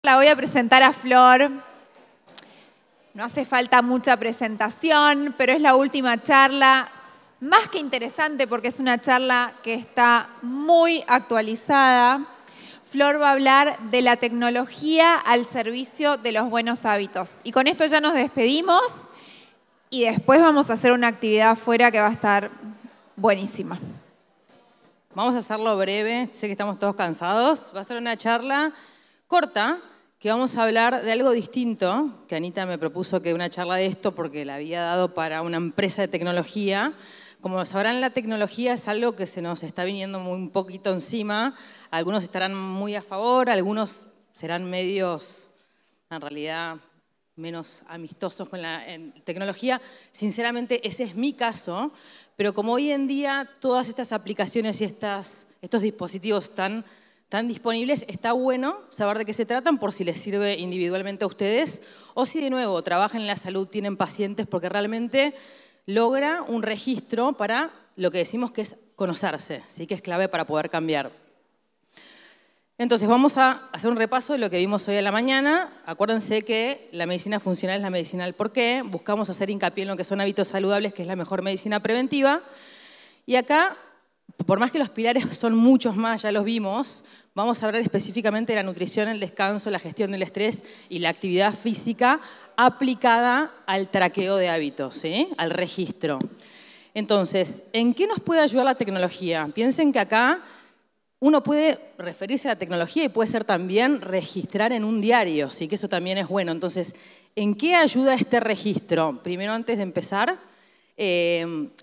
La voy a presentar a Flor. No hace falta mucha presentación, pero es la última charla, más que interesante porque es una charla que está muy actualizada. Flor va a hablar de la tecnología al servicio de los buenos hábitos. Y con esto ya nos despedimos y después vamos a hacer una actividad afuera que va a estar buenísima. Vamos a hacerlo breve, sé que estamos todos cansados. Va a ser una charla corta, que vamos a hablar de algo distinto, que Anita me propuso que una charla de esto porque la había dado para una empresa de tecnología. Como sabrán, la tecnología es algo que se nos está viniendo un poquito encima. Algunos estarán muy a favor, algunos serán medios, en realidad, menos amistosos con la tecnología. Sinceramente, ese es mi caso, pero como hoy en día todas estas aplicaciones y estos dispositivos están disponibles, está bueno saber de qué se tratan por si les sirve individualmente a ustedes o si de nuevo trabajan en la salud, tienen pacientes, porque realmente logra un registro para lo que decimos que es conocerse, ¿sí? Que es clave para poder cambiar. Entonces vamos a hacer un repaso de lo que vimos hoy a la mañana. Acuérdense que la medicina funcional es la medicina del porqué. Buscamos hacer hincapié en lo que son hábitos saludables, que es la mejor medicina preventiva. Y acá, por más que los pilares son muchos más, ya los vimos, vamos a hablar específicamente de la nutrición, el descanso, la gestión del estrés y la actividad física aplicada al traqueo de hábitos, ¿sí? Al registro. Entonces, ¿en qué nos puede ayudar la tecnología? Piensen que acá uno puede referirse a la tecnología y puede ser también registrar en un diario, ¿sí? Que eso también es bueno. Entonces, ¿en qué ayuda este registro? Primero, antes de empezar,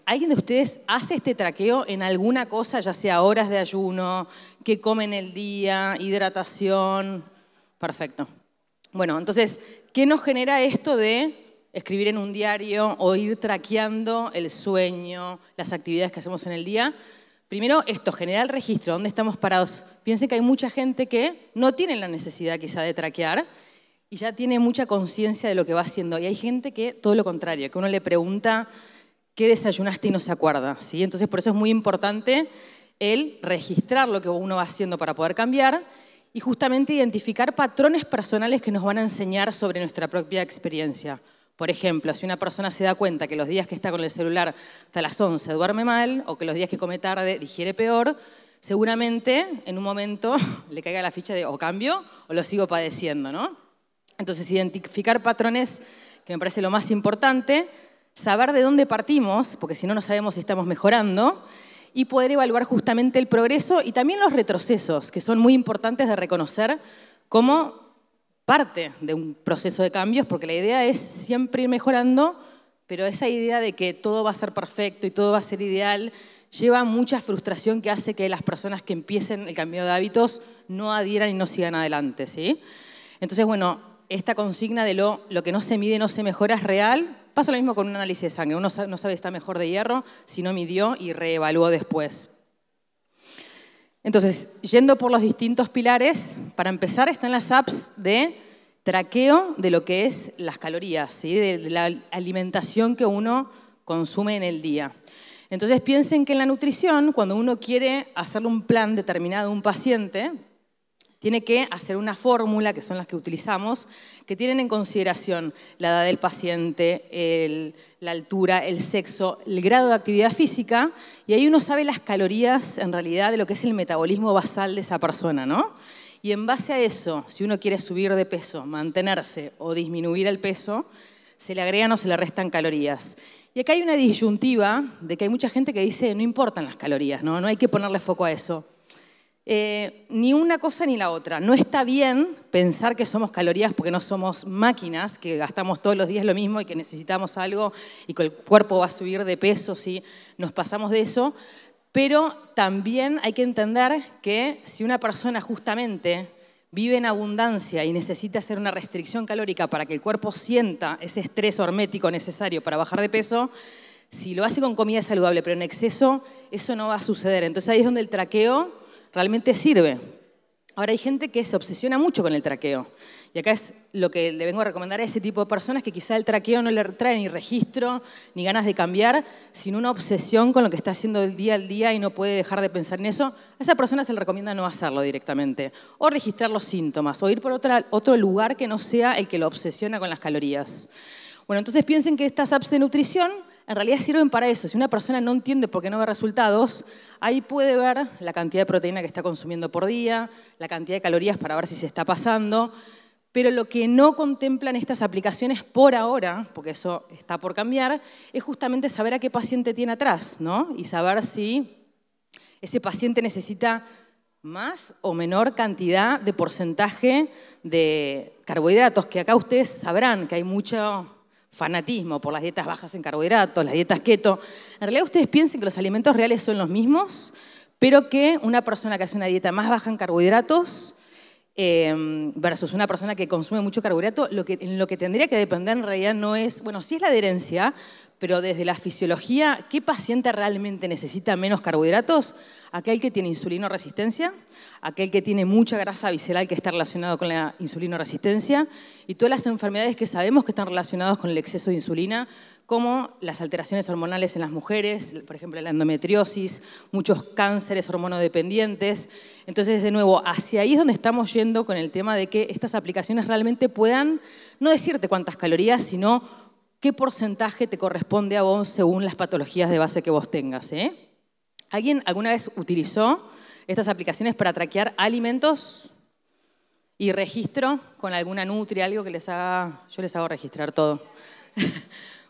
¿alguien de ustedes hace este traqueo en alguna cosa, ya sea horas de ayuno, qué comen el día, hidratación? Perfecto. Bueno, entonces, ¿qué nos genera esto de escribir en un diario o ir traqueando el sueño, las actividades que hacemos en el día? Primero, esto, generar el registro, ¿dónde estamos parados? Piensen que hay mucha gente que no tiene la necesidad quizá de traquear y ya tiene mucha conciencia de lo que va haciendo. Y hay gente que todo lo contrario, que uno le pregunta qué desayunaste y no se acuerda, ¿sí? Entonces, por eso es muy importante el registrar lo que uno va haciendo para poder cambiar y justamente identificar patrones personales que nos van a enseñar sobre nuestra propia experiencia. Por ejemplo, si una persona se da cuenta que los días que está con el celular hasta las 11 duerme mal o que los días que come tarde digiere peor, seguramente en un momento le caiga la ficha de o cambio o lo sigo padeciendo, ¿no? Entonces, identificar patrones, que me parece lo más importante, saber de dónde partimos, porque si no, no sabemos si estamos mejorando, y poder evaluar justamente el progreso y también los retrocesos, que son muy importantes de reconocer como parte de un proceso de cambios, porque la idea es siempre ir mejorando, pero esa idea de que todo va a ser perfecto y todo va a ser ideal lleva mucha frustración que hace que las personas que empiecen el cambio de hábitos no adhieran y no sigan adelante, ¿sí? Entonces, bueno, esta consigna de lo que no se mide no se mejora es real. Pasa lo mismo con un análisis de sangre. Uno no sabe si está mejor de hierro si no midió y reevaluó después. Entonces, yendo por los distintos pilares, para empezar están las apps de traqueo de lo que es las calorías, ¿sí? De la alimentación que uno consume en el día. Entonces, piensen que en la nutrición, cuando uno quiere hacerle un plan determinado a un paciente, tiene que hacer una fórmula, que son las que utilizamos, que tienen en consideración la edad del paciente, la altura, el sexo, el grado de actividad física, y ahí uno sabe las calorías, en realidad, de lo que es el metabolismo basal de esa persona, ¿no? Y en base a eso, si uno quiere subir de peso, mantenerse o disminuir el peso, se le agregan o se le restan calorías. Y acá hay una disyuntiva de que hay mucha gente que dice no importan las calorías, ¿no? No hay que ponerle foco a eso. Ni una cosa ni la otra. No está bien pensar que somos calorías porque no somos máquinas, que gastamos todos los días lo mismo y que necesitamos algo y que el cuerpo va a subir de peso si nos pasamos de eso. Pero también hay que entender que si una persona justamente vive en abundancia y necesita hacer una restricción calórica para que el cuerpo sienta ese estrés hormético necesario para bajar de peso, si lo hace con comida saludable pero en exceso, eso no va a suceder. Entonces ahí es donde el traqueo realmente sirve. Ahora hay gente que se obsesiona mucho con el traqueo. Y acá es lo que le vengo a recomendar a ese tipo de personas que quizá el traqueo no le trae ni registro, ni ganas de cambiar, sino una obsesión con lo que está haciendo del día al día y no puede dejar de pensar en eso. A esa persona se le recomienda no hacerlo directamente. O registrar los síntomas, o ir por otro lugar que no sea el que lo obsesiona con las calorías. Bueno, entonces piensen que estas apps de nutrición en realidad sirven para eso. Si una persona no entiende por qué no ve resultados, ahí puede ver la cantidad de proteína que está consumiendo por día, la cantidad de calorías para ver si se está pasando. Pero lo que no contemplan estas aplicaciones por ahora, porque eso está por cambiar, es justamente saber a qué paciente tiene atrás, ¿no? Y saber si ese paciente necesita más o menor cantidad de porcentaje de carbohidratos, que acá ustedes sabrán que hay mucho fanatismo por las dietas bajas en carbohidratos, las dietas keto. En realidad ustedes piensen que los alimentos reales son los mismos, pero que una persona que hace una dieta más baja en carbohidratos versus una persona que consume mucho carbohidrato, en lo que tendría que depender en realidad no es, bueno, sí es la adherencia, pero desde la fisiología, ¿qué paciente realmente necesita menos carbohidratos? Aquel que tiene insulinoresistencia, aquel que tiene mucha grasa visceral que está relacionado con la insulinoresistencia y todas las enfermedades que sabemos que están relacionadas con el exceso de insulina, como las alteraciones hormonales en las mujeres, por ejemplo la endometriosis, muchos cánceres hormonodependientes. Entonces, de nuevo, hacia ahí es donde estamos yendo con el tema de que estas aplicaciones realmente puedan no decirte cuántas calorías, sino qué porcentaje te corresponde a vos según las patologías de base que vos tengas. ¿Alguien alguna vez utilizó estas aplicaciones para traquear alimentos y registro con alguna nutri, algo que les haga? Yo les hago registrar todo.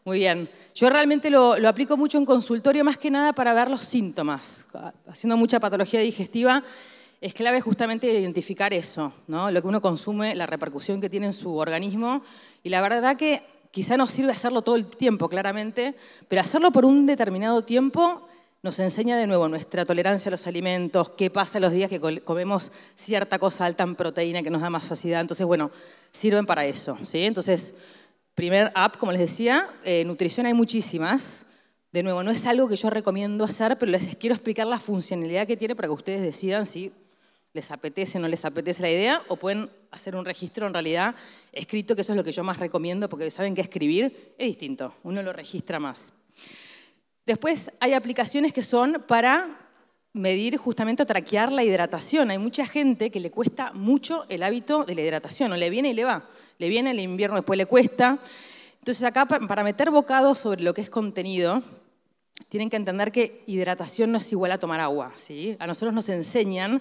Muy bien. Yo realmente lo aplico mucho en consultorio, más que nada para ver los síntomas. Haciendo mucha patología digestiva, es clave justamente identificar eso, ¿no? Lo que uno consume, la repercusión que tiene en su organismo. Y la verdad que quizá no sirve hacerlo todo el tiempo, claramente, pero hacerlo por un determinado tiempo nos enseña de nuevo nuestra tolerancia a los alimentos, qué pasa los días que comemos cierta cosa alta en proteína que nos da más saciedad. Entonces, bueno, sirven para eso, ¿sí? Entonces, primer app, como les decía, nutrición hay muchísimas. De nuevo, no es algo que yo recomiendo hacer, pero les quiero explicar la funcionalidad que tiene para que ustedes decidan si les apetece o no les apetece la idea, o pueden hacer un registro en realidad escrito, que eso es lo que yo más recomiendo, porque saben que escribir es distinto, uno lo registra más. Después hay aplicaciones que son para medir justamente o traquear la hidratación. Hay mucha gente que le cuesta mucho el hábito de la hidratación, o le viene y le va. Le viene el invierno, después le cuesta. Entonces acá, para meter bocados sobre lo que es contenido, tienen que entender que hidratación no es igual a tomar agua, ¿sí? A nosotros nos enseñan,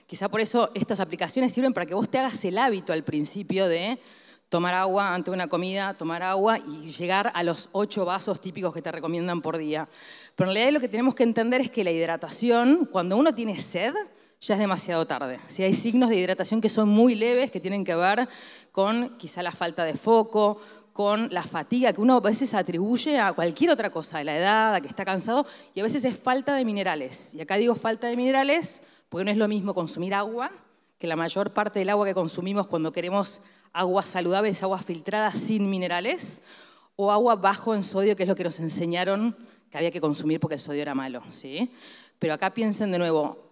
quizá por eso estas aplicaciones sirven para que vos te hagas el hábito al principio de tomar agua ante una comida, tomar agua y llegar a los 8 vasos típicos que te recomiendan por día. Pero en realidad lo que tenemos que entender es que la hidratación, cuando uno tiene sed, ya es demasiado tarde. Si hay signos de hidratación que son muy leves, que tienen que ver con quizá la falta de foco, con la fatiga que uno a veces atribuye a cualquier otra cosa, a la edad, a que está cansado, y a veces es falta de minerales. Y acá digo falta de minerales porque no es lo mismo consumir agua, que la mayor parte del agua que consumimos cuando queremos agua saludable es agua filtrada sin minerales, o agua bajo en sodio, que es lo que nos enseñaron que había que consumir porque el sodio era malo, ¿sí? Pero acá piensen de nuevo,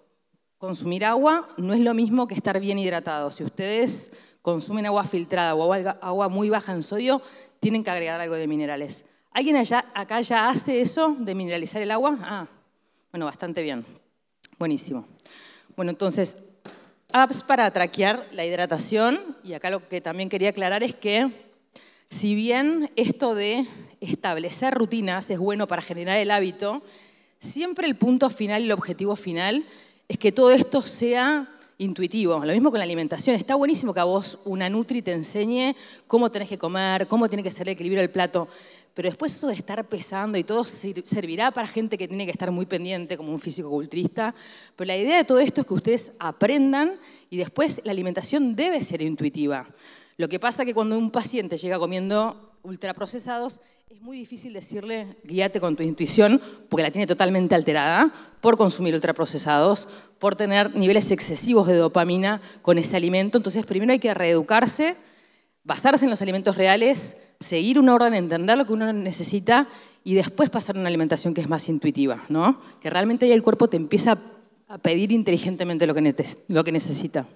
consumir agua no es lo mismo que estar bien hidratados. Si ustedes consumen agua filtrada o agua muy baja en sodio, tienen que agregar algo de minerales. ¿Alguien acá ya hace eso de mineralizar el agua? Ah, bueno, bastante bien. Buenísimo. Bueno, entonces, apps para traquear la hidratación. Y acá lo que también quería aclarar es que, si bien esto de establecer rutinas es bueno para generar el hábito, siempre el punto final y el objetivo final es que todo esto sea intuitivo. Lo mismo con la alimentación. Está buenísimo que a vos una nutri te enseñe cómo tenés que comer, cómo tiene que ser el equilibrio del plato, pero después eso de estar pesando y todo servirá para gente que tiene que estar muy pendiente, como un físico-culturista. Pero la idea de todo esto es que ustedes aprendan y después la alimentación debe ser intuitiva. Lo que pasa es que cuando un paciente llega comiendo ultraprocesados, es muy difícil decirle, guíate con tu intuición, porque la tiene totalmente alterada por consumir ultraprocesados, por tener niveles excesivos de dopamina con ese alimento. Entonces, primero hay que reeducarse, basarse en los alimentos reales, seguir una orden, entender lo que uno necesita y después pasar a una alimentación que es más intuitiva, ¿no? Que realmente ahí el cuerpo te empieza a pedir inteligentemente lo que necesita.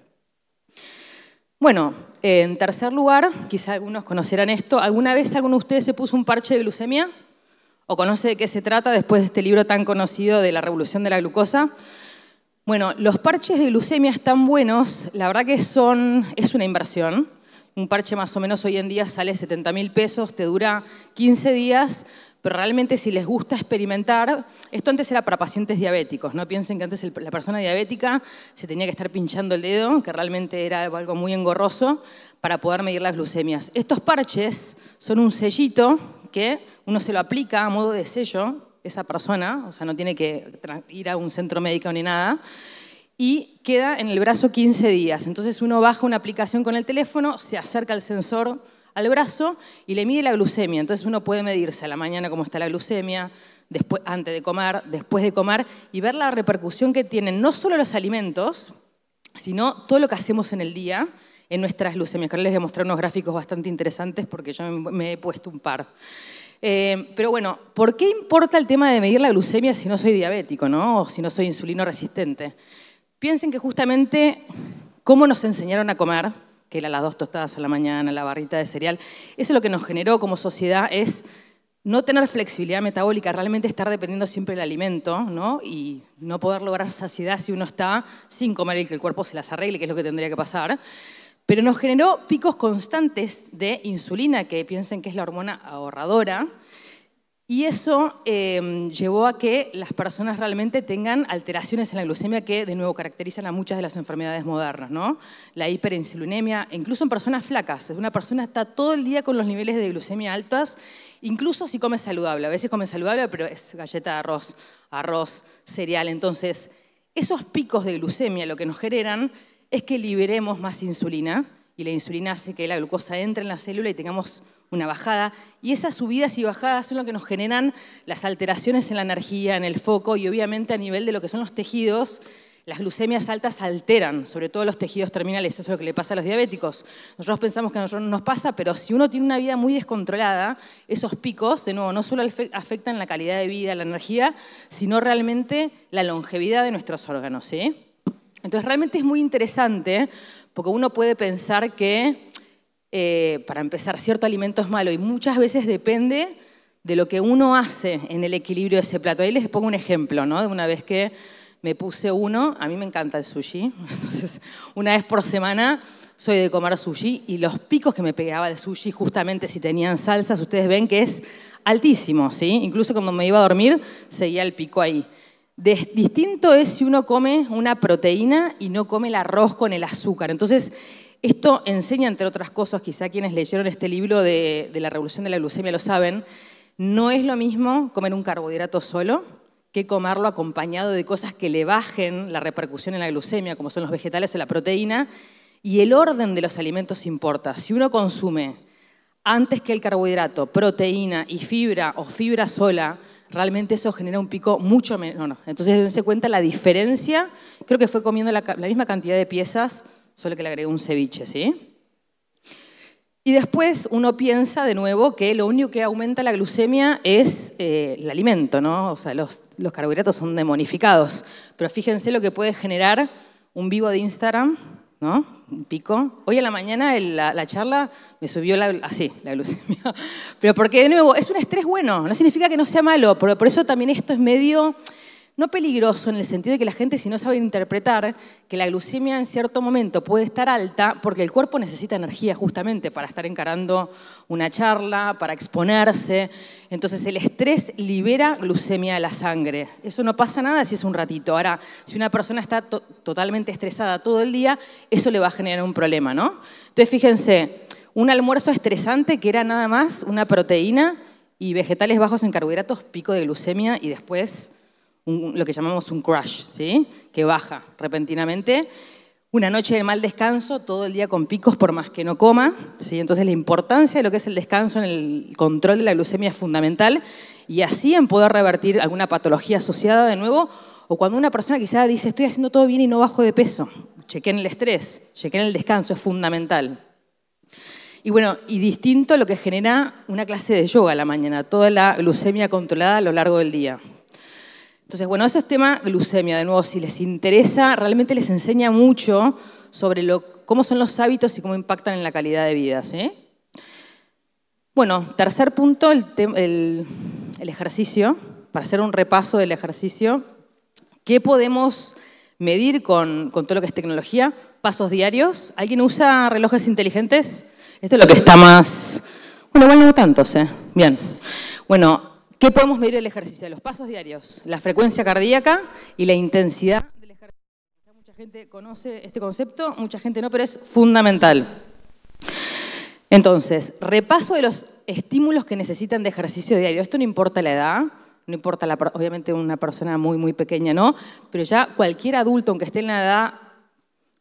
Bueno, en tercer lugar, quizá algunos conocerán esto, ¿alguna vez alguno de ustedes se puso un parche de glucemia? ¿O conoce de qué se trata después de este libro tan conocido de la revolución de la glucosa? Bueno, los parches de glucemia están buenos, la verdad que es una inversión. Un parche más o menos hoy en día sale 70.000 pesos, te dura 15 días, pero realmente si les gusta experimentar, esto antes era para pacientes diabéticos, no piensen que antes la persona diabética se tenía que estar pinchando el dedo, que realmente era algo muy engorroso para poder medir las glucemias. Estos parches son un sellito que uno se lo aplica a modo de sello, esa persona, o sea, no tiene que ir a un centro médico ni nada, y queda en el brazo 15 días. Entonces uno baja una aplicación con el teléfono, se acerca al sensor al brazo y le mide la glucemia. Entonces uno puede medirse a la mañana cómo está la glucemia, después, antes de comer, después de comer, y ver la repercusión que tienen no solo los alimentos, sino todo lo que hacemos en el día en nuestras glucemias. Ahora les voy a mostrar unos gráficos bastante interesantes porque yo me he puesto un par. Pero bueno, ¿por qué importa el tema de medir la glucemia si no soy diabético, ¿no? O si no soy insulino resistente? Piensen que justamente cómo nos enseñaron a comer, que eran las 2 tostadas a la mañana, la barrita de cereal, eso lo que nos generó como sociedad es no tener flexibilidad metabólica, realmente estar dependiendo siempre del alimento, ¿no? Y no poder lograr saciedad si uno está sin comer y que el cuerpo se las arregle, que es lo que tendría que pasar. Pero nos generó picos constantes de insulina, que piensen que es la hormona ahorradora, y eso llevó a que las personas realmente tengan alteraciones en la glucemia que, de nuevo, caracterizan a muchas de las enfermedades modernas, ¿no? La hiperinsulinemia, incluso en personas flacas. Una persona está todo el día con los niveles de glucemia altos, incluso si come saludable. A veces come saludable, pero es galleta de arroz, cereal. Entonces, esos picos de glucemia lo que nos generan es que liberemos más insulina, y la insulina hace que la glucosa entre en la célula y tengamos una bajada, y esas subidas y bajadas son lo que nos generan las alteraciones en la energía, en el foco, y obviamente a nivel de lo que son los tejidos, las glucemias altas alteran, sobre todo los tejidos terminales. Eso es lo que le pasa a los diabéticos. Nosotros pensamos que a nosotros no nos pasa, pero si uno tiene una vida muy descontrolada, esos picos, de nuevo, no solo afectan la calidad de vida, la energía, sino realmente la longevidad de nuestros órganos, ¿sí? Entonces realmente es muy interesante, porque uno puede pensar que, para empezar, cierto alimento es malo, y muchas veces depende de lo que uno hace en el equilibrio de ese plato. Ahí les pongo un ejemplo, ¿no? De una vez que me puse a mí me encanta el sushi, entonces una vez por semana soy de comer sushi, y los picos que me pegaba el sushi, justamente si tenían salsas, ustedes ven que es altísimo, ¿sí? Incluso cuando me iba a dormir, seguía el pico ahí. Distinto es si uno come una proteína y no come el arroz con el azúcar. Entonces, esto enseña, entre otras cosas, quizá quienes leyeron este libro de la revolución de la glucemia lo saben, no es lo mismo comer un carbohidrato solo que comerlo acompañado de cosas que le bajen la repercusión en la glucemia, como son los vegetales o la proteína, y el orden de los alimentos importa. Si uno consume antes que el carbohidrato, proteína y fibra o fibra sola, realmente eso genera un pico mucho menor. Entonces, dense cuenta la diferencia. Creo que fue comiendo la misma cantidad de piezas, solo que le agregó un ceviche, ¿sí? Y después uno piensa de nuevo que lo único que aumenta la glucemia es el alimento, ¿no? O sea, los carbohidratos son demonificados. Pero fíjense lo que puede generar un vivo de Instagram, ¿no? Un pico. Hoy a la mañana la charla me subió la glucemia. Pero porque, de nuevo, es un estrés bueno, no significa que no sea malo, pero por eso también esto es medio, no peligroso en el sentido de que la gente, si no sabe interpretar, que la glucemia en cierto momento puede estar alta porque el cuerpo necesita energía justamente para estar encarando una charla, para exponerse. Entonces el estrés libera glucemia a la sangre. Eso no pasa nada si es un ratito. Ahora, si una persona está totalmente estresada todo el día, eso le va a generar un problema, ¿no? Entonces fíjense, un almuerzo estresante que era nada más una proteína y vegetales bajos en carbohidratos, pico de glucemia, y después lo que llamamos un crash, ¿sí? Que baja repentinamente. Una noche de mal descanso, todo el día con picos por más que no coma, ¿sí? Entonces la importancia de lo que es el descanso en el control de la glucemia es fundamental, y así en poder revertir alguna patología asociada de nuevo, o cuando una persona quizá dice estoy haciendo todo bien y no bajo de peso. Chequen el estrés, chequen el descanso, es fundamental. Y bueno, y distinto lo que genera una clase de yoga a la mañana, toda la glucemia controlada a lo largo del día. Entonces, bueno, eso es tema glucemia. De nuevo, si les interesa, realmente les enseña mucho sobre cómo son los hábitos y cómo impactan en la calidad de vida, ¿sí? Bueno, tercer punto, el ejercicio. Para hacer un repaso del ejercicio, ¿qué podemos medir con todo lo que es tecnología? Pasos diarios. ¿Alguien usa relojes inteligentes? Esto es lo que está más... Bueno, igual no tantos, ¿eh? Bien. Bueno, ¿qué podemos medir del ejercicio? Los pasos diarios, la frecuencia cardíaca y la intensidad del ejercicio. Mucha gente conoce este concepto, mucha gente no, pero es fundamental. Entonces, repaso de los estímulos que necesitan de ejercicio diario. Esto no importa la edad, no importa, obviamente una persona muy, muy pequeña, ¿no? Pero ya cualquier adulto, aunque esté en la edad,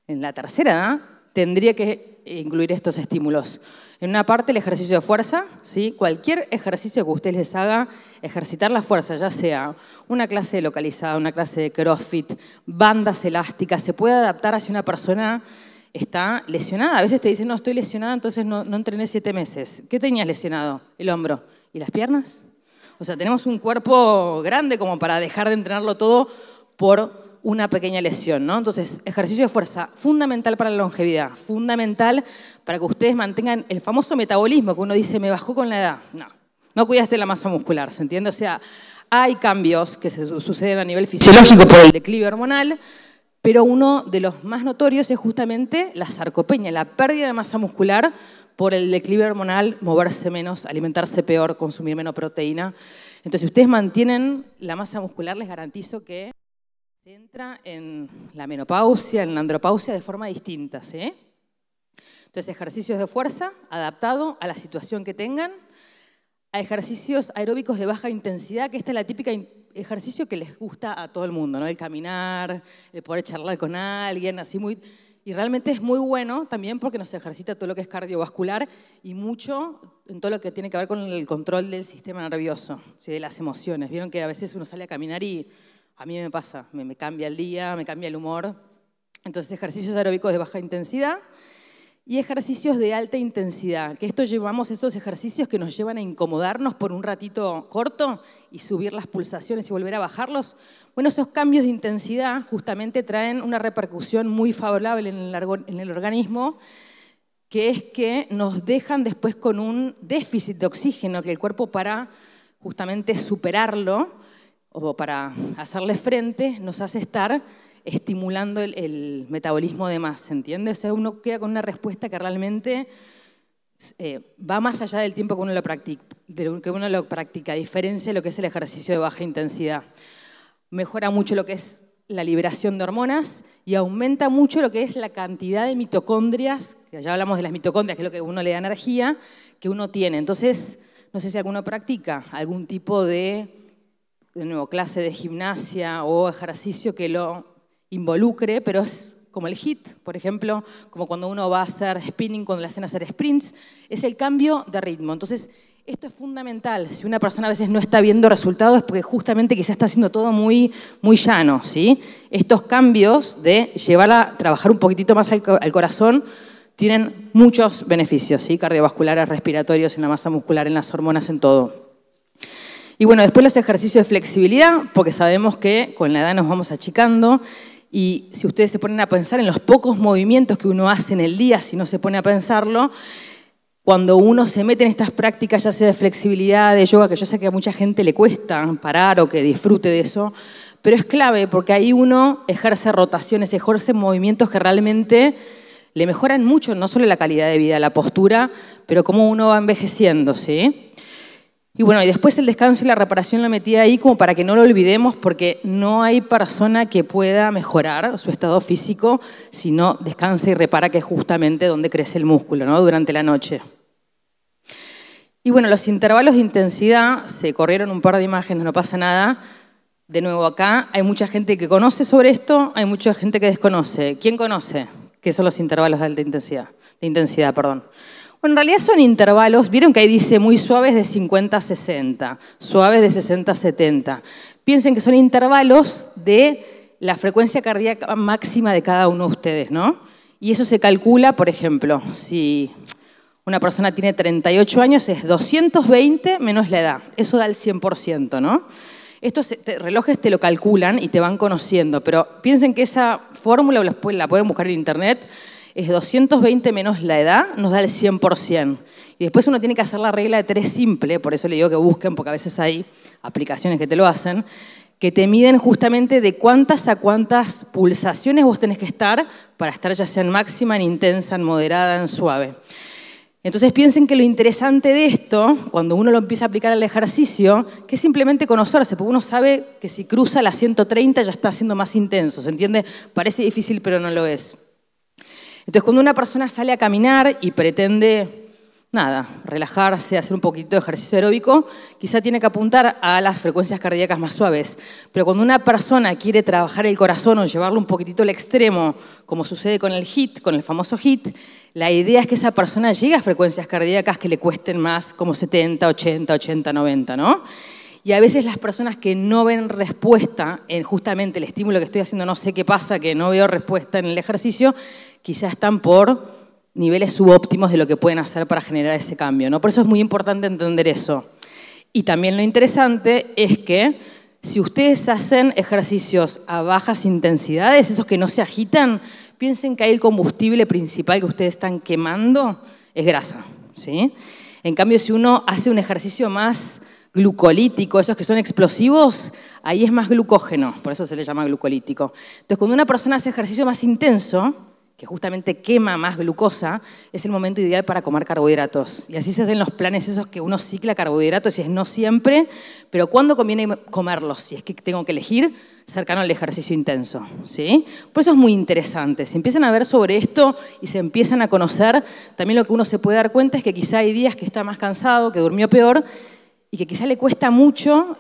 en la tercera edad, tendría que incluir estos estímulos. En una parte, el ejercicio de fuerza, ¿sí? Cualquier ejercicio que usted les haga, ejercitar la fuerza, ya sea una clase localizada, una clase de CrossFit, bandas elásticas, se puede adaptar hacia una persona está lesionada. A veces te dicen, no, estoy lesionada, entonces no entrené 7 meses. ¿Qué tenías lesionado? El hombro. ¿Y las piernas? O sea, tenemos un cuerpo grande como para dejar de entrenarlo todo por una pequeña lesión, ¿no? Entonces, ejercicio de fuerza, fundamental para la longevidad, fundamental para que ustedes mantengan el famoso metabolismo que uno dice, me bajó con la edad. No cuidaste la masa muscular, ¿se entiende? O sea, hay cambios que suceden a nivel fisiológico por el declive hormonal, pero uno de los más notorios es justamente la sarcopenia, la pérdida de masa muscular por el declive hormonal, moverse menos, alimentarse peor, consumir menos proteína. Entonces, si ustedes mantienen la masa muscular, les garantizo que se entra en la menopausia, en la andropausia de forma distinta, ¿sí? Entonces, ejercicios de fuerza adaptado a la situación que tengan, a ejercicios aeróbicos de baja intensidad, que esta es la típica ejercicio que les gusta a todo el mundo, ¿no? El caminar, el poder charlar con alguien, así muy... Y realmente es muy bueno también porque nos ejercita todo lo que es cardiovascular y mucho en todo lo que tiene que ver con el control del sistema nervioso, ¿sí? De las emociones. Vieron que a veces uno sale a caminar y a mí me pasa, me cambia el día, me cambia el humor. Entonces, ejercicios aeróbicos de baja intensidad y ejercicios de alta intensidad, que llevamos estos ejercicios que nos llevan a incomodarnos por un ratito corto y subir las pulsaciones y volver a bajarlos. Bueno, esos cambios de intensidad justamente traen una repercusión muy favorable en el organismo, que es que nos dejan después con un déficit de oxígeno, que el cuerpo para justamente superarlo o para hacerle frente nos hace estar estimulando el metabolismo de más, ¿entiende? O sea, uno queda con una respuesta que realmente va más allá del tiempo que uno lo practica, a diferencia de lo que es el ejercicio de baja intensidad. Mejora mucho lo que es la liberación de hormonas y aumenta mucho lo que es la cantidad de mitocondrias, que ya hablamos de las mitocondrias, que es lo que uno le da energía, que uno tiene. Entonces, no sé si alguno practica algún tipo de nuevo, clase de gimnasia o ejercicio que lo involucre, pero es como el HIIT, por ejemplo, como cuando uno va a hacer spinning, cuando le hacen hacer sprints, es el cambio de ritmo. Entonces, esto es fundamental. Si una persona a veces no está viendo resultados es porque justamente quizás está haciendo todo muy, muy llano, ¿sí? Estos cambios de llevarla a trabajar un poquitito más al corazón tienen muchos beneficios, ¿sí? Cardiovasculares, respiratorios, en la masa muscular, en las hormonas, en todo. Y bueno, después los ejercicios de flexibilidad, porque sabemos que con la edad nos vamos achicando. Y si ustedes se ponen a pensar en los pocos movimientos que uno hace en el día, si no se pone a pensarlo, cuando uno se mete en estas prácticas, ya sea de flexibilidad, de yoga, que yo sé que a mucha gente le cuesta parar o que disfrute de eso, pero es clave porque ahí uno ejerce rotaciones, ejerce movimientos que realmente le mejoran mucho, no solo la calidad de vida, la postura, pero cómo uno va envejeciendo, ¿sí? Y bueno, y después el descanso y la reparación lo metí ahí como para que no lo olvidemos, porque no hay persona que pueda mejorar su estado físico si no descansa y repara, que es justamente donde crece el músculo, ¿no? Durante la noche. Y bueno, los intervalos de intensidad, se corrieron un par de imágenes, no pasa nada. De nuevo acá, hay mucha gente que conoce sobre esto, hay mucha gente que desconoce. ¿Quién conoce qué son los intervalos de alta intensidad? Bueno, en realidad son intervalos, vieron que ahí dice muy suaves de 50 a 60, suaves de 60 a 70. Piensen que son intervalos de la frecuencia cardíaca máxima de cada uno de ustedes, ¿no? Y eso se calcula, por ejemplo, si una persona tiene 38 años, es 220 menos la edad. Eso da el 100%, ¿no? Estos relojes te lo calculan y te van conociendo, pero piensen que esa fórmula la pueden buscar en internet, es 220 menos la edad, nos da el 100%. Y después uno tiene que hacer la regla de 3 simple, por eso le digo que busquen, porque a veces hay aplicaciones que te lo hacen, que te miden justamente de cuántas a cuántas pulsaciones vos tenés que estar para estar ya sea en máxima, en intensa, en moderada, en suave. Entonces piensen que lo interesante de esto, cuando uno lo empieza a aplicar al ejercicio, que es simplemente conocerse, porque uno sabe que si cruza las 130 ya está siendo más intenso, ¿se entiende? Parece difícil, pero no lo es. Entonces cuando una persona sale a caminar y pretende, nada, relajarse, hacer un poquito de ejercicio aeróbico, quizá tiene que apuntar a las frecuencias cardíacas más suaves. Pero cuando una persona quiere trabajar el corazón o llevarlo un poquitito al extremo, como sucede con el HIIT, con el famoso HIIT, la idea es que esa persona llegue a frecuencias cardíacas que le cuesten más, como 70, 80, 80, 90, ¿no? Y a veces las personas que no ven respuesta en justamente el estímulo que estoy haciendo, no sé qué pasa, que no veo respuesta en el ejercicio, quizás están por niveles subóptimos de lo que pueden hacer para generar ese cambio, ¿no? Por eso es muy importante entender eso. Y también lo interesante es que si ustedes hacen ejercicios a bajas intensidades, esos que no se agitan, piensen que ahí el combustible principal que ustedes están quemando es grasa, ¿sí? En cambio, si uno hace un ejercicio más glucolítico, esos que son explosivos, ahí es más glucógeno, por eso se le llama glucolítico. Entonces, cuando una persona hace ejercicio más intenso, que justamente quema más glucosa, es el momento ideal para comer carbohidratos. Y así se hacen los planes esos que uno cicla carbohidratos, y es no siempre, pero ¿cuándo conviene comerlos? Si es que tengo que elegir, cercano al ejercicio intenso, ¿sí? Por eso es muy interesante. Si empiezan a ver sobre esto y se empiezan a conocer, también lo que uno se puede dar cuenta es que quizá hay días que está más cansado, que durmió peor, y que quizá le cuesta mucho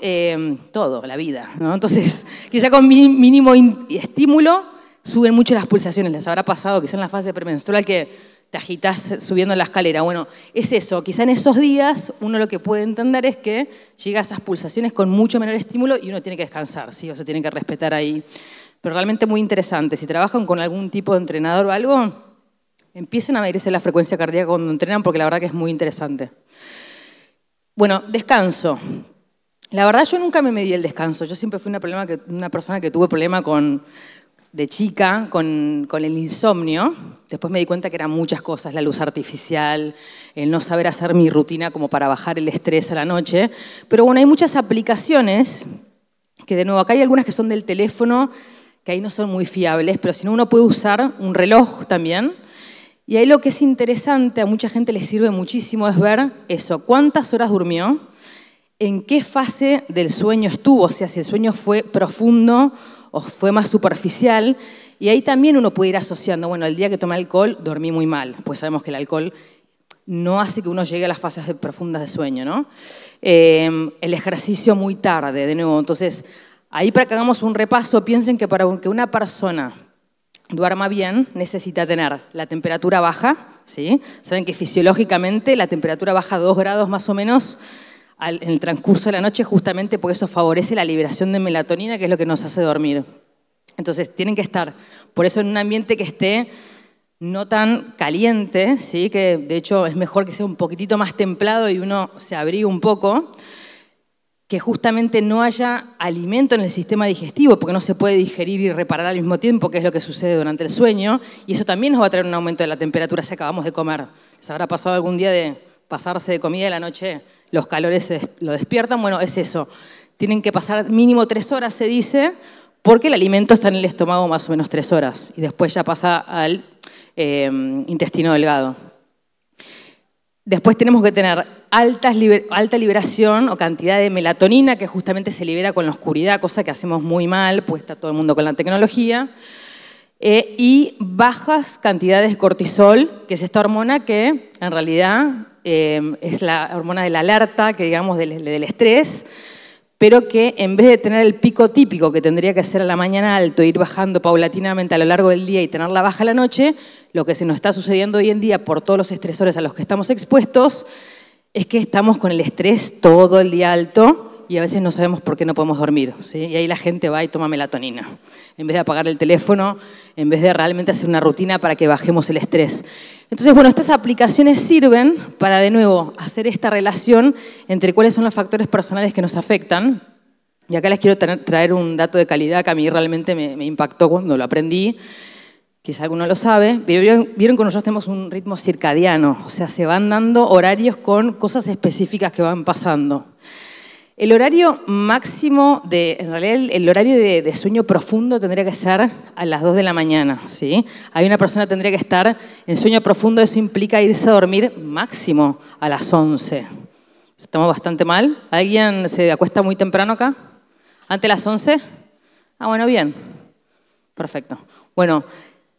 todo, la vida, ¿no? Entonces, quizá con mínimo estímulo, suben mucho las pulsaciones. Les habrá pasado quizá en la fase premenstrual que te agitas subiendo la escalera. Bueno, es eso. Quizá en esos días uno lo que puede entender es que llega a esas pulsaciones con mucho menor estímulo y uno tiene que descansar, ¿sí? O se tiene que respetar ahí. Pero realmente muy interesante. Si trabajan con algún tipo de entrenador o algo, empiecen a medirse la frecuencia cardíaca cuando entrenan, porque la verdad que es muy interesante. Bueno, descanso. La verdad yo nunca me medí el descanso. Yo siempre fui una persona que tuve problema de chica con el insomnio. Después me di cuenta que eran muchas cosas, la luz artificial, el no saber hacer mi rutina como para bajar el estrés a la noche. Pero bueno, hay muchas aplicaciones que, de nuevo, acá hay algunas que son del teléfono, que ahí no son muy fiables, pero si no, uno puede usar un reloj también. Y ahí lo que es interesante, a mucha gente le sirve muchísimo, es ver eso, cuántas horas durmió, en qué fase del sueño estuvo, o sea, si el sueño fue profundo o fue más superficial, y ahí también uno puede ir asociando, bueno, el día que tomé alcohol dormí muy mal, pues sabemos que el alcohol no hace que uno llegue a las fases profundas de sueño, ¿no? El ejercicio muy tarde, de nuevo, entonces, ahí para que hagamos un repaso, piensen que para que una persona duerma bien necesita tener la temperatura baja, ¿sí? Saben que fisiológicamente la temperatura baja 2 grados más o menos en el transcurso de la noche, justamente porque eso favorece la liberación de melatonina, que es lo que nos hace dormir. Entonces tienen que estar, por eso, en un ambiente que esté no tan caliente, ¿sí? Que de hecho es mejor que sea un poquitito más templado y uno se abrigue un poco, que justamente no haya alimento en el sistema digestivo, porque no se puede digerir y reparar al mismo tiempo, que es lo que sucede durante el sueño, y eso también nos va a traer un aumento de la temperatura si acabamos de comer. ¿Les habrá pasado algún día de pasarse de comida y a la noche los calores lo despiertan? Bueno, es eso. Tienen que pasar mínimo 3 horas, se dice, porque el alimento está en el estómago más o menos 3 horas, y después ya pasa al intestino delgado. Después tenemos que tener alta liberación o cantidad de melatonina, que justamente se libera con la oscuridad, cosa que hacemos muy mal, pues está todo el mundo con la tecnología. Y bajas cantidades de cortisol, que es esta hormona que en realidad es la hormona de la alerta, que digamos del estrés, pero que en vez de tener el pico típico que tendría que ser a la mañana alto, ir bajando paulatinamente a lo largo del día y tenerla baja a la noche, lo que se nos está sucediendo hoy en día por todos los estresores a los que estamos expuestos es que estamos con el estrés todo el día alto y a veces no sabemos por qué no podemos dormir, ¿sí? Y ahí la gente va y toma melatonina, en vez de apagar el teléfono, en vez de realmente hacer una rutina para que bajemos el estrés. Entonces, bueno, estas aplicaciones sirven para, de nuevo, hacer esta relación entre cuáles son los factores personales que nos afectan Y acá les quiero traer un dato de calidad que a mí realmente me impactó cuando lo aprendí. Quizá alguno lo sabe. Vieron que nosotros tenemos un ritmo circadiano, o sea, se van dando horarios con cosas específicas que van pasando. El horario máximo, en realidad el horario de sueño profundo tendría que ser a las 2 de la mañana, ¿sí? Hay una persona que tendría que estar en sueño profundo, eso implica irse a dormir máximo a las 11. Estamos bastante mal. ¿Alguien se acuesta muy temprano acá? ¿Antes de las 11? Ah, bueno, bien. Perfecto. Bueno,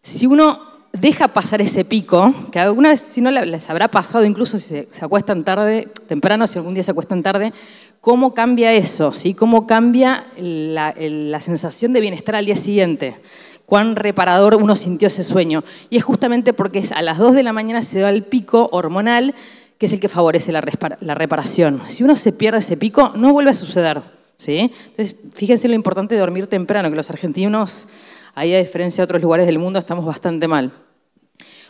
si uno deja pasar ese pico, que alguna vez, si no les habrá pasado, incluso si se acuestan temprano, si algún día se acuestan tarde, ¿cómo cambia eso? ¿Sí? ¿Cómo cambia la sensación de bienestar al día siguiente? ¿Cuán reparador uno sintió ese sueño? Y es justamente porque a las 2 de la mañana se da el pico hormonal, que es el que favorece la reparación. Si uno se pierde ese pico, no vuelve a suceder, ¿sí? Entonces, fíjense lo importante de dormir temprano, que los argentinos, ahí a diferencia de otros lugares del mundo, estamos bastante mal.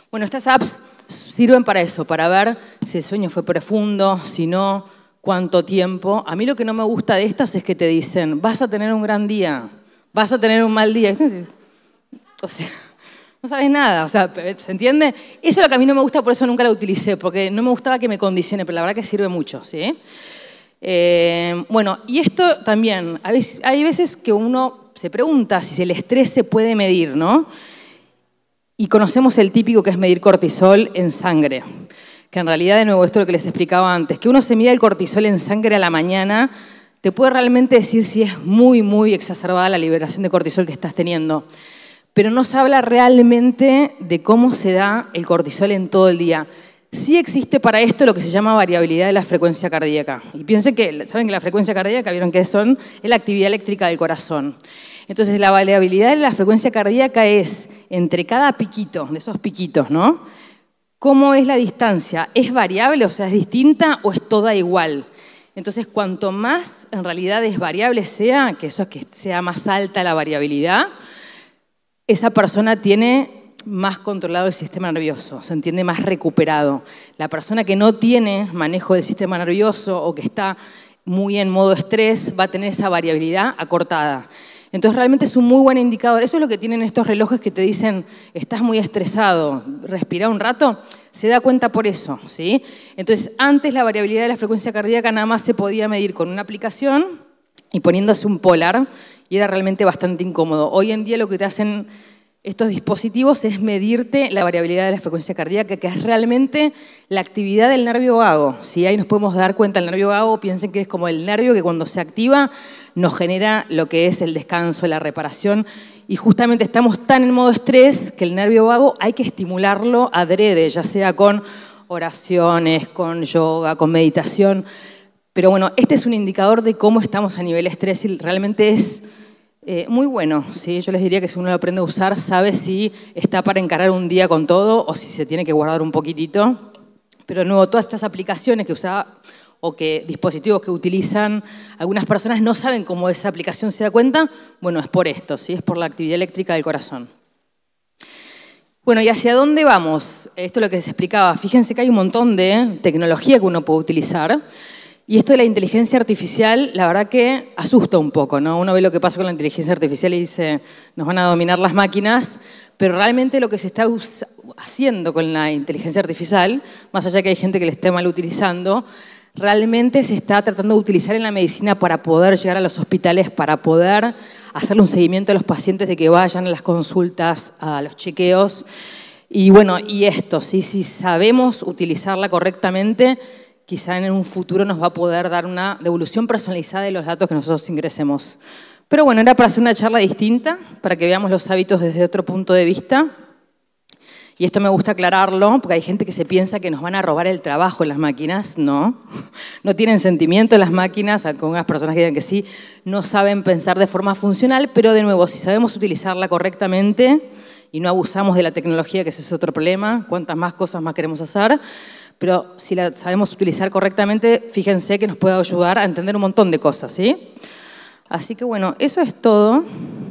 Bueno, estas apps sirven para eso, para ver si el sueño fue profundo, si no, cuánto tiempo. A mí lo que no me gusta de estas es que te dicen, vas a tener un gran día, vas a tener un mal día. O sea, no sabes nada, o sea, ¿se entiende? Eso es lo que a mí no me gusta, por eso nunca la utilicé, porque no me gustaba que me condicione, pero la verdad que sirve mucho, ¿sí? Bueno, y esto también, hay veces que uno se pregunta si el estrés se puede medir, ¿no? Y conocemos el típico que es medir cortisol en sangre, que en realidad, de nuevo, esto es lo que les explicaba antes, que uno se mida el cortisol en sangre a la mañana, te puede realmente decir si es muy, muy exacerbada la liberación de cortisol que estás teniendo. Pero no se habla realmente de cómo se da el cortisol en todo el día. Sí existe para esto lo que se llama variabilidad de la frecuencia cardíaca. Y piensen que, ¿saben que la frecuencia cardíaca, vieron que es la actividad eléctrica del corazón? Entonces, la variabilidad de la frecuencia cardíaca es entre cada piquito, de esos piquitos, ¿no? ¿Cómo es la distancia? ¿Es variable, o sea, es distinta o es toda igual? Entonces, cuanto más en realidad es variable sea, que eso es que sea más alta la variabilidad, esa persona tiene más controlado el sistema nervioso, se entiende más recuperado. La persona que no tiene manejo del sistema nervioso o que está muy en modo estrés va a tener esa variabilidad acortada. Entonces realmente es un muy buen indicador. Eso es lo que tienen estos relojes que te dicen, estás muy estresado, respira un rato, se da cuenta por eso, ¿sí? Entonces antes la variabilidad de la frecuencia cardíaca nada más se podía medir con una aplicación y poniéndose un polar, y era realmente bastante incómodo. Hoy en día lo que te hacen estos dispositivos es medirte la variabilidad de la frecuencia cardíaca, que es realmente la actividad del nervio vago. ¿Sí? Ahí nos podemos dar cuenta, el nervio vago, piensen que es como el nervio que cuando se activa nos genera lo que es el descanso, la reparación, y justamente estamos tan en modo estrés que el nervio vago hay que estimularlo adrede, ya sea con oraciones, con yoga, con meditación. Pero bueno, este es un indicador de cómo estamos a nivel estrés y realmente es muy bueno, ¿sí? Yo les diría que si uno lo aprende a usar, sabe si está para encarar un día con todo o si se tiene que guardar un poquitito. Pero de nuevo, todas estas aplicaciones que usaba o que dispositivos que utilizan algunas personas no saben cómo esa aplicación se da cuenta. Bueno, es por esto, ¿sí? Es por la actividad eléctrica del corazón. Bueno, ¿y hacia dónde vamos? Esto es lo que les explicaba. Fíjense que hay un montón de tecnología que uno puede utilizar. Y esto de la inteligencia artificial, la verdad que asusta un poco, ¿no? Uno ve lo que pasa con la inteligencia artificial y dice, nos van a dominar las máquinas, pero realmente lo que se está haciendo con la inteligencia artificial, más allá que hay gente que la esté mal utilizando, realmente se está tratando de utilizar en la medicina para poder llegar a los hospitales, para poder hacerle un seguimiento a los pacientes de que vayan a las consultas, a los chequeos. Y bueno, y esto, ¿sí? Si sabemos utilizarla correctamente, quizá en un futuro nos va a poder dar una devolución personalizada de los datos que nosotros ingresemos. Pero bueno, era para hacer una charla distinta, para que veamos los hábitos desde otro punto de vista. Y esto me gusta aclararlo, porque hay gente que se piensa que nos van a robar el trabajo las máquinas. No, no tienen sentimiento las máquinas, algunas personas que digan que sí, no saben pensar de forma funcional, pero de nuevo, si sabemos utilizarla correctamente y no abusamos de la tecnología, que ese es otro problema, cuántas más cosas más queremos hacer, pero si la sabemos utilizar correctamente, fíjense que nos puede ayudar a entender un montón de cosas, ¿sí? Así que bueno, eso es todo.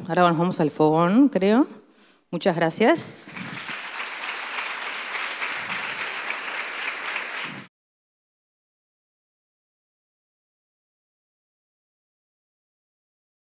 Ahora nos vamos al fogón, creo. Muchas gracias.